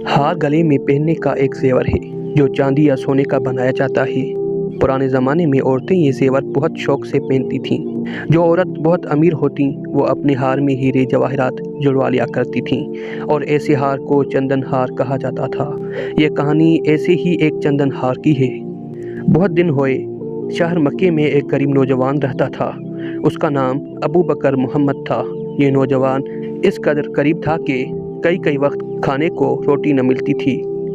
हार गले में पहनने का एक जेवर है जो चांदी या सोने का बनाया जाता है। पुराने ज़माने में औरतें ये जेवर बहुत शौक से पहनती थीं। जो औरत बहुत अमीर होती वो अपने हार में हीरे जवाहरात जुड़वा लिया करती थीं और ऐसे हार को चंदन हार कहा जाता था। ये कहानी ऐसे ही एक चंदन हार की है। बहुत दिन हुए शहर मक्के में एक गरीब नौजवान रहता था। उसका नाम अबू बकर मोहम्मद था। ये नौजवान इस कदर करीब था कि कई वक्त खाने को रोटी न मिलती थी,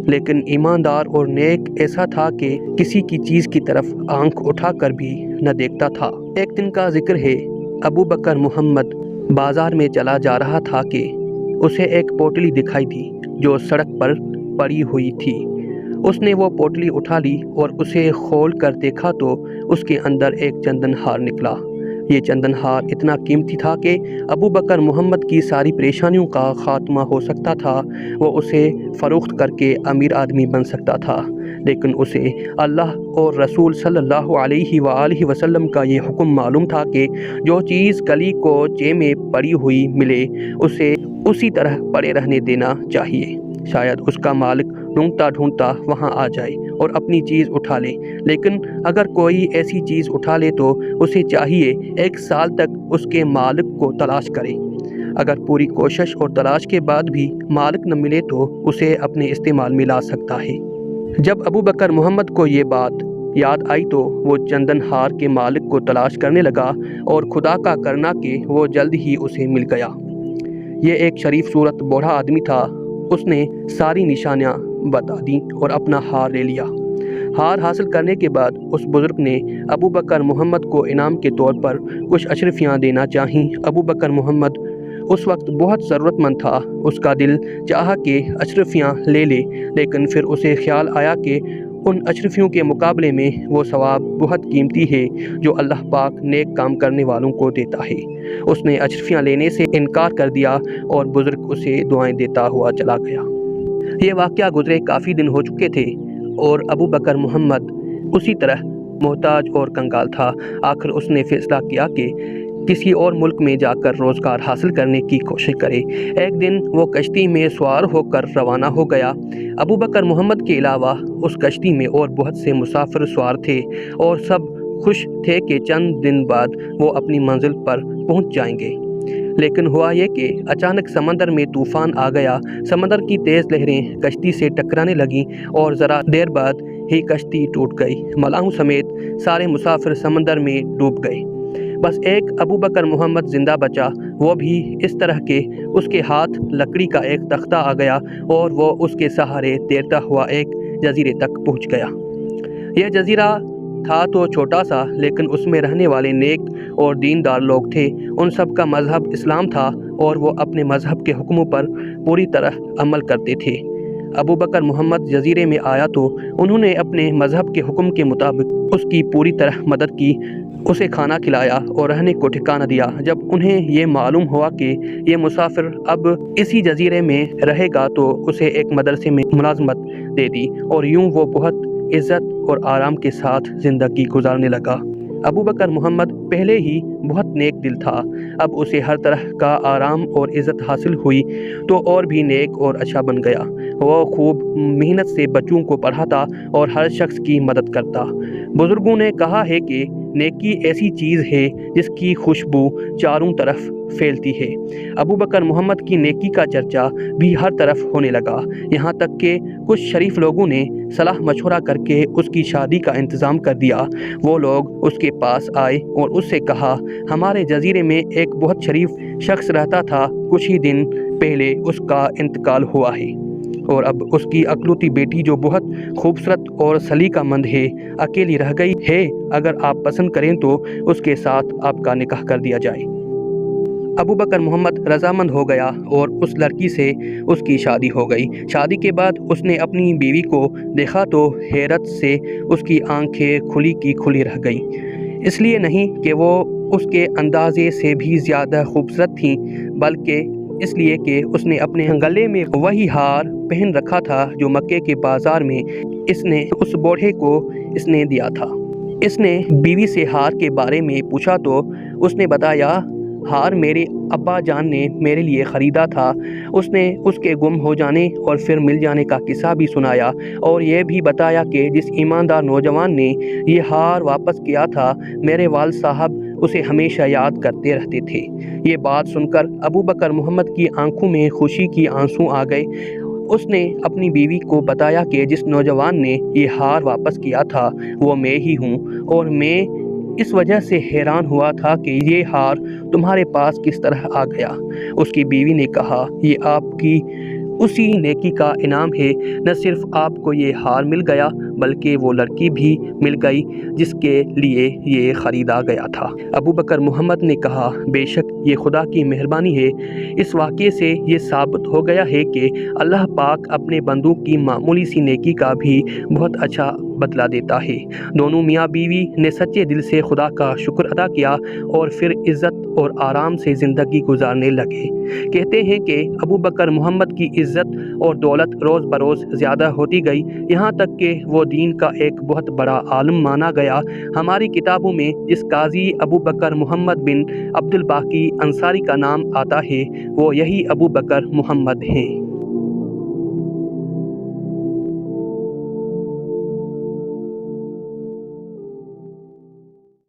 लेकिन ईमानदार और नेक ऐसा था कि किसी की चीज़ की तरफ आंख उठाकर भी न देखता था। एक दिन का जिक्र है, अबू बकर मोहम्मद बाजार में चला जा रहा था कि उसे एक पोटली दिखाई दी जो सड़क पर पड़ी हुई थी। उसने वो पोटली उठा ली और उसे खोल कर देखा तो उसके अंदर एक चंदन हार निकला। ये चंदन हार इतना कीमती था कि अबू बकर मोहम्मद की सारी परेशानियों का खात्मा हो सकता था। वो उसे फ़रोख्त करके अमीर आदमी बन सकता था, लेकिन उसे अल्लाह और रसूल सल्लल्लाहु अलैहि वसल्लम का ये हुक्म मालूम था कि जो चीज़ कली को चे में पड़ी हुई मिले उसे उसी तरह पड़े रहने देना चाहिए। शायद उसका मालिक ढूंढता ढूंढता वहां आ जाए और अपनी चीज़ उठा ले, लेकिन अगर कोई ऐसी चीज़ उठा ले तो उसे चाहिए 1 साल तक उसके मालिक को तलाश करे। अगर पूरी कोशिश और तलाश के बाद भी मालिक न मिले तो उसे अपने इस्तेमाल में ला सकता है। जब अबू बकर मोहम्मद को ये बात याद आई तो वो चंदन हार के मालिक को तलाश करने लगा और खुदा का करना कि वो जल्द ही उसे मिल गया। ये एक शरीफ सूरत बूढ़ा आदमी था। उसने सारी निशानियां बता दी और अपना हार ले लिया। हार हासिल करने के बाद उस बुज़ुर्ग ने अबू बकर मोहम्मद को इनाम के तौर पर कुछ अशरफियाँ देना चाहीं। अबू बकर मोहम्मद उस वक्त बहुत ज़रूरतमंद था। उसका दिल चाहा कि अशरफियाँ ले ले, लेकिन फिर उसे ख्याल आया कि उन अशरफियों के मुकाबले में वो सवाब बहुत कीमती है जो अल्लाह पाक नेक काम करने वालों को देता है। उसने अशरफियाँ लेने से इनकार कर दिया और बुज़ुर्ग उसे दुआएं देता हुआ चला गया। ये वाक़या गुज़रे काफ़ी दिन हो चुके थे और अबू बकर मोहम्मद उसी तरह मोहताज और कंगाल था। आखिर उसने फ़ैसला किया कि किसी और मुल्क में जाकर रोज़गार हासिल करने की कोशिश करे। एक दिन वो कश्ती में सवार होकर रवाना हो गया। अबू बकर मोहम्मद के अलावा उस कश्ती में और बहुत से मुसाफिर सवार थे और सब खुश थे कि चंद दिन बाद वो अपनी मंजिल पर पहुंच जाएंगे। लेकिन हुआ ये कि अचानक समंदर में तूफ़ान आ गया। समंदर की तेज़ लहरें कश्ती से टकराने लगीं और ज़रा देर बाद ही कश्ती टूट गई। मलाहों समेत सारे मुसाफिर समंदर में डूब गए। बस एक अबू बकर मोहम्मद ज़िंदा बचा। वो भी इस तरह के उसके हाथ लकड़ी का एक तख्ता आ गया और वो उसके सहारे तैरता हुआ एक जजीरे तक पहुंच गया। यह जजीरा था तो छोटा सा, लेकिन उसमें रहने वाले नेक और दीनदार लोग थे। उन सब का मज़हब इस्लाम था और वो अपने मज़हब के हुक्मों पर पूरी तरह अमल करते थे। अबू बकर मोहम्मद जजीरे में आया तो उन्होंने अपने मज़हब के हुक्म के मुताबिक उसकी पूरी तरह मदद की। उसे खाना खिलाया और रहने को ठिकाना दिया। जब उन्हें ये मालूम हुआ कि ये मुसाफिर अब इसी जजीरे में रहेगा तो उसे एक मदरसे में मुलाजमत दे दी और यूं वो बहुत इज़्ज़त और आराम के साथ ज़िंदगी गुजारने लगा। अबू बकर मोहम्मद पहले ही बहुत नेक दिल था। अब उसे हर तरह का आराम और इज़्ज़त हासिल हुई तो और भी नेक और अच्छा बन गया। वो खूब मेहनत से बच्चों को पढ़ाता और हर शख्स की मदद करता। बुज़ुर्गों ने कहा है कि नेकी ऐसी चीज़ है जिसकी खुशबू चारों तरफ फैलती है। अबू बकर मोहम्मद की नेकी का चर्चा भी हर तरफ होने लगा। यहाँ तक कि कुछ शरीफ लोगों ने सलाह मशवरा करके उसकी शादी का इंतज़ाम कर दिया। वो लोग उसके पास आए और उससे कहा, हमारे जजीरे में एक बहुत शरीफ शख्स रहता था। कुछ ही दिन पहले उसका इंतकाल हुआ है और अब उसकी अकलौती बेटी जो बहुत खूबसूरत और सलीकामंद है अकेली रह गई है। अगर आप पसंद करें तो उसके साथ आपका निकाह कर दिया जाए। अबू बकर मोहम्मद रजामंद हो गया और उस लड़की से उसकी शादी हो गई। शादी के बाद उसने अपनी बीवी को देखा तो हैरत से उसकी आंखें खुली की खुली रह गईं। इसलिए नहीं कि वो उसके अंदाजे से भी ज़्यादा खूबसूरत थी, बल्कि इसलिए कि उसने अपने गले में वही हार पहन रखा था जो मक्के के बाज़ार में इसने उस बूढ़े को इसने दिया था। इसने बीवी से हार के बारे में पूछा तो उसने बताया, हार मेरे ابا جان نے میرے لیے خریدا تھا۔ اس نے اس کے گم ہو جانے اور پھر مل جانے کا قصہ بھی سنایا اور یہ بھی بتایا کہ جس ایماندار نوجوان نے یہ ہار واپس کیا تھا، میرے والد صاحب اسے ہمیشہ یاد کرتے رہتے تھے۔ یہ بات سن کر ابو بکر محمد کی آنکھوں میں خوشی کی آنسو آ گئے۔ اس نے اپنی بیوی کو بتایا کہ جس نوجوان نے یہ ہار واپس کیا تھا وہ میں ہی ہوں، اور میں اس وجہ سے حیران ہوا تھا کہ یہ ہار تمہارے پاس کس طرح آ گیا۔ اس کی بیوی نے کہا، یہ آپ کی اسی نیکی کا انعام ہے، نہ صرف آپ کو یہ ہار مل گیا بلکہ وہ لڑکی بھی مل گئی جس کے لیے یہ خریدا گیا تھا۔ ابو بکر محمد نے کہا، بے شک یہ خدا کی مہربانی ہے۔ اس واقعے سے یہ ثابت ہو گیا ہے کہ اللہ پاک اپنے بندوں کی معمولی سی نیکی کا بھی بہت اچھا بدلہ دیتا ہے۔ دونوں میاں بیوی نے سچے دل سے خدا کا شکر ادا کیا اور پھر عزت اور آرام سے زندگی گزارنے لگے۔ کہتے ہیں کہ ابو بکر محمد کی عزت اور دولت روز بروز زیادہ ہوتی گئی، یہاں تک کہ وہ دین کا ایک بہت بڑا عالم مانا گیا۔ ہماری کتابوں میں جس قاضی ابو بکر محمد بن عبد الباقی انصاری کا نام آتا ہے وہ یہی ابو بکر محمد ہیں۔